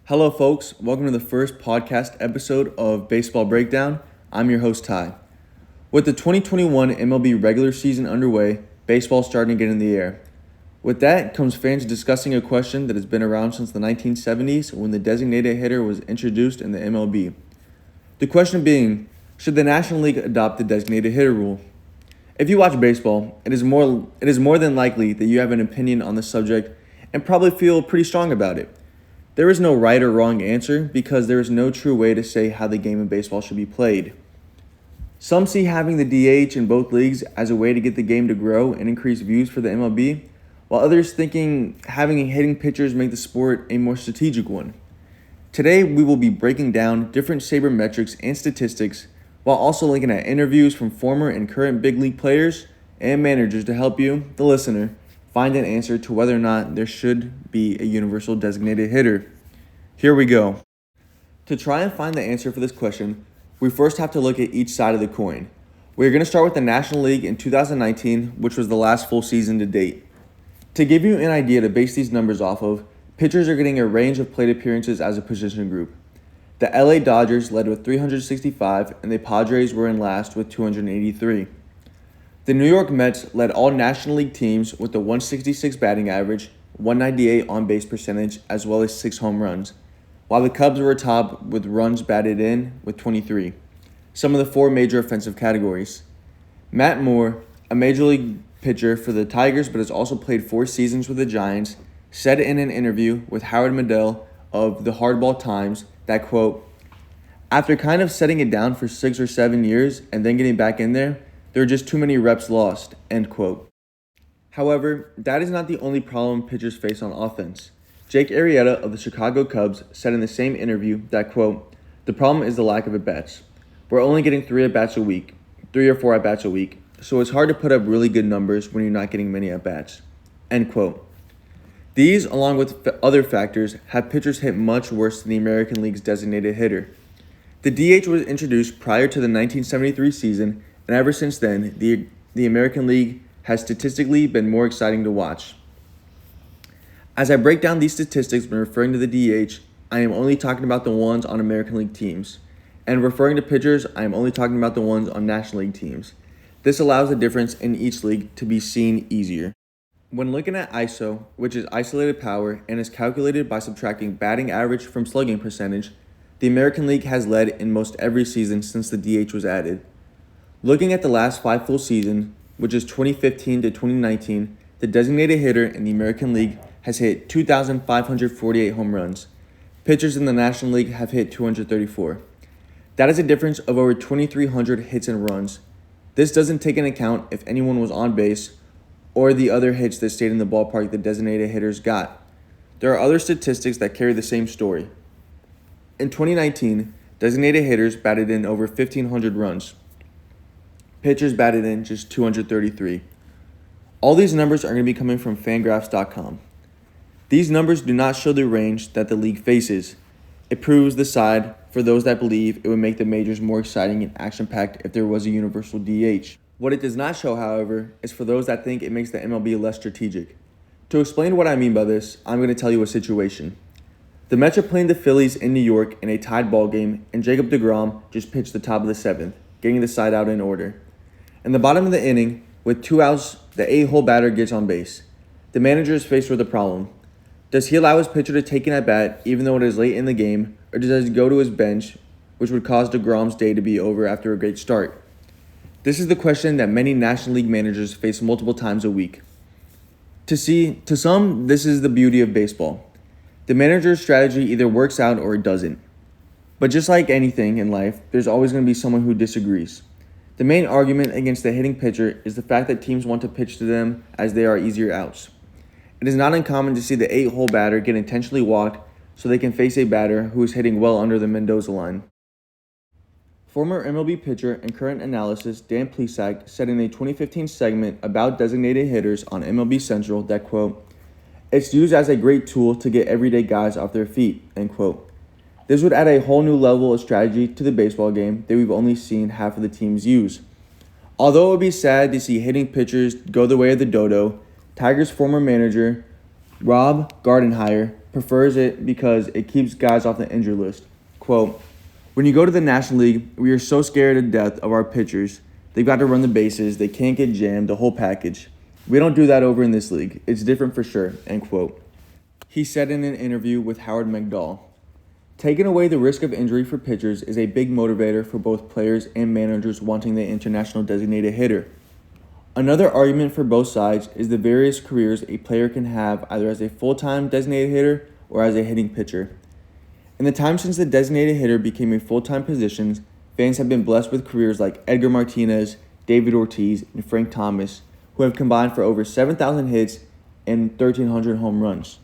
Hello, folks. Welcome to the first podcast episode of Baseball Breakdown. I'm your host, Ty. With the 2021 MLB regular season underway, baseball's starting to get in the air. With that comes fans discussing a question that has been around since the 1970s when the designated hitter was introduced in the MLB. The question being, should the National League adopt the designated hitter rule? If you watch baseball, it is more than likely that you have an opinion on the subject and probably feel pretty strong about it. There is no right or wrong answer because there is no true way to say how the game of baseball should be played. Some see having the DH in both leagues as a way to get the game to grow and increase views for the MLB, while others thinking having hitting pitchers make the sport a more strategic one. Today, we will be breaking down different sabermetrics and statistics while also linking at interviews from former and current big league players and managers to help you, the listener, find an answer to whether or not there should be a universal designated hitter. Here we go. To try and find the answer for this question, we first have to look at each side of the coin. We're going to start with the National League in 2019, which was the last full season to date. To give you an idea to base these numbers off of, pitchers are getting a range of plate appearances as a position group. The LA Dodgers led with 365, and the Padres were in last with 283. The New York Mets led all National League teams with a 166 batting average, 198 on-base percentage, as well as 6 home runs, while the Cubs were atop with runs batted in with 23. Some of the 4 major offensive categories. Matt Moore, a major league pitcher for the Tigers but has also played 4 seasons with the Giants, said in an interview with Howard Mandel of the Hardball Times that, quote, "After kind of setting it down for 6 or 7 years and then getting back in there are just too many reps lost," end quote. However, that is not the only problem pitchers face on offense. Jake Arrieta of the Chicago Cubs said in the same interview that, quote, "The problem is the lack of at-bats. We're only getting 3 or 4 at-bats a week, so it's hard to put up really good numbers when you're not getting many at-bats," end quote. These, along with other factors, have pitchers hit much worse than the American League's designated hitter. The DH was introduced prior to the 1973 season, and ever since then, the American League has statistically been more exciting to watch. As I break down these statistics when referring to the DH, I am only talking about the ones on American League teams. And referring to pitchers, I am only talking about the ones on National League teams. This allows the difference in each league to be seen easier. When looking at ISO, which is isolated power and is calculated by subtracting batting average from slugging percentage, the American League has led in most every season since the DH was added. Looking at the last 5 full seasons, which is 2015 to 2019, the designated hitter in the American League has hit 2,548 home runs. Pitchers in the National League have hit 234. That is a difference of over 2,300 hits and runs. This doesn't take into account if anyone was on base or the other hits that stayed in the ballpark the designated hitters got. There are other statistics that carry the same story. In 2019, designated hitters batted in over 1,500 runs. Pitchers batted in just 233. All these numbers are going to be coming from Fangraphs.com. These numbers do not show the range that the league faces. It proves the side for those that believe it would make the majors more exciting and action-packed if there was a universal DH. What it does not show, however, is for those that think it makes the MLB less strategic. To explain what I mean by this, I'm going to tell you a situation. The Mets are playing the Phillies in New York in a tied ball game, and Jacob deGrom just pitched the top of the 7th, getting the side out in order. In the bottom of the inning, with 2 outs, the 8-hole batter gets on base. The manager is faced with a problem. Does he allow his pitcher to take an at-bat even though it is late in the game, or does he go to his bench, which would cause deGrom's day to be over after a great start? This is the question that many National League managers face multiple times a week. To some, this is the beauty of baseball. The manager's strategy either works out or it doesn't. But just like anything in life, there's always going to be someone who disagrees. The main argument against the hitting pitcher is the fact that teams want to pitch to them as they are easier outs. It is not uncommon to see the 8-hole batter get intentionally walked so they can face a batter who is hitting well under the Mendoza line. Former MLB pitcher and current analyst Dan Plesac said in a 2015 segment about designated hitters on MLB Central that, quote, "It's used as a great tool to get everyday guys off their feet," end quote. This would add a whole new level of strategy to the baseball game that we've only seen half of the teams use. Although it would be sad to see hitting pitchers go the way of the dodo, Tigers former manager Rob Gardenhire prefers it because it keeps guys off the injured list. Quote, "When you go to the National League, we are so scared to death of our pitchers. They've got to run the bases, they can't get jammed, the whole package. We don't do that over in this league. It's different for sure," end quote. He said in an interview with Howard McDowell. Taking away the risk of injury for pitchers is a big motivator for both players and managers wanting the international designated hitter. Another argument for both sides is the various careers a player can have either as a full-time designated hitter or as a hitting pitcher. In the time since the designated hitter became a full-time position, fans have been blessed with careers like Edgar Martinez, David Ortiz, and Frank Thomas, who have combined for over 7,000 hits and 1,300 home runs.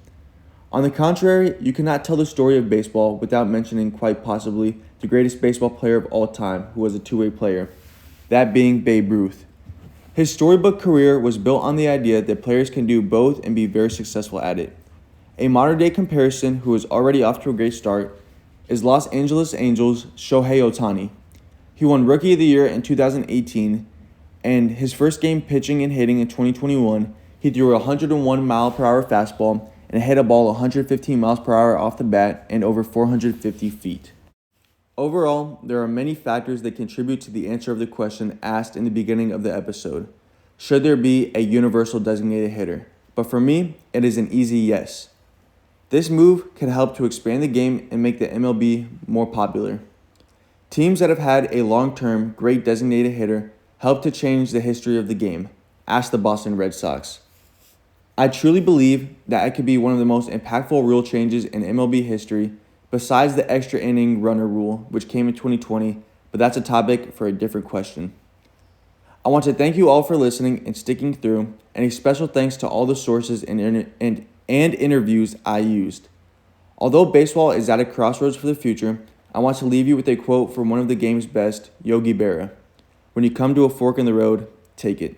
On the contrary, you cannot tell the story of baseball without mentioning quite possibly the greatest baseball player of all time who was a two-way player, that being Babe Ruth. His storybook career was built on the idea that players can do both and be very successful at it. A modern-day comparison who is already off to a great start is Los Angeles Angels' Shohei Ohtani. He won Rookie of the Year in 2018, and his first game pitching and hitting in 2021, he threw a 101-mile-per-hour fastball and hit a ball 115 miles per hour off the bat and over 450 feet. Overall, there are many factors that contribute to the answer of the question asked in the beginning of the episode. Should there be a universal designated hitter? But for me, it is an easy yes. This move could help to expand the game and make the MLB more popular. Teams that have had a long-term great designated hitter help to change the history of the game. Ask the Boston Red Sox. I truly believe that it could be one of the most impactful rule changes in MLB history, besides the extra inning runner rule, which came in 2020, but that's a topic for a different question. I want to thank you all for listening and sticking through, and a special thanks to all the sources and interviews I used. Although baseball is at a crossroads for the future, I want to leave you with a quote from one of the game's best, Yogi Berra. "When you come to a fork in the road, take it."